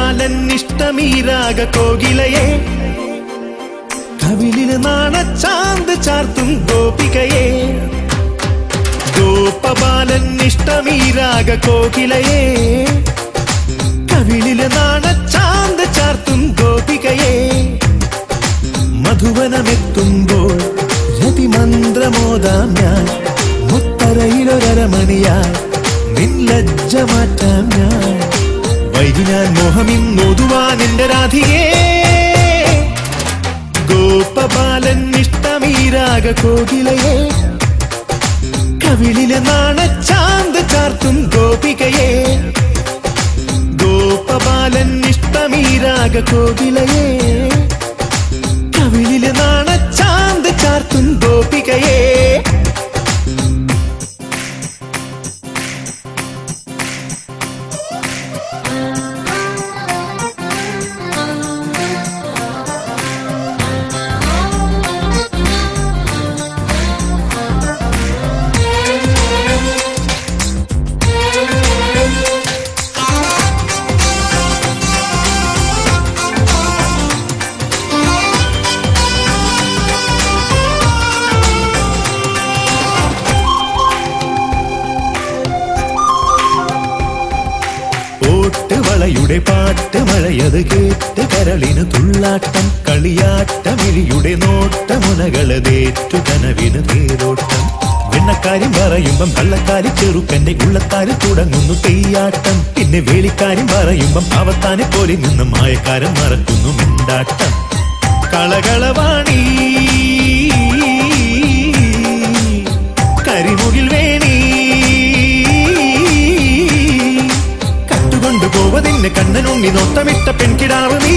ഗോപബാലൻ ഇഷ്ടമീരാഗ കോകിലയെ കവിളിൽ നാണച്ചാന്ത് ചാർത്തും ഗോപികയെ ഗോപബാലൻ ഇഷ്ടമീരാഗ കോകിലയെ കവിളിൽ നാണച്ചാന്ത് ചാർത്തും ഗോപികയെ മധുവനമെത്തുമ്പോൾ രതിമന്ത്രമോദാം ഞാൻ മുത്തറയിലൊരമണിയായി നിൻ ലജ്ജ മാറ്റാം ഞാൻ വൈകി ഞാൻ മോഹമിന്നോതുവാൻ എന്റെ രാധികേ ഗോപബാലൻ ഇഷ്ടമീരാഗ കോകിലയെ കവിളിൽ നാണച്ചാന്ത് ചാർത്തും ഗോപികയെ ഗോപബാലൻ ഇഷ്ടമീരാഗ കോകിലയെ കവിളിൽ നാണച്ചാന്ത് ചാർത്തും ഗോപികയെ വളയുടെ പാട്ട് മഴയത് കേട്ട് കരളിന് തുള്ളാട്ടം കളിയാട്ടമിഴിയുടെ നോട്ടമുനകളതേറ്റു കനവിന് തേരോട്ടം വെണ്ണക്കാര്യം പറയുമ്പം കള്ളക്കാരി ചെറുക്കന്റെ ഉള്ളത്താരിൽ തുടങ്ങുന്നു തെയ്യാട്ടം പിന്നെ വേളിക്കാര്യം പറയുമ്പം അവത്താനെ പോലെ നിന്ന് മായക്കാരൻ മറക്കുന്നു മിണ്ടാട്ടം കളകളവാണി കരിമുകിൽ വേണി കട്ടുകൊണ്ടുപോവതിന് കണ്ണനുണ്ണി നോട്ടമിട്ട പെൺകിടാവ് നീ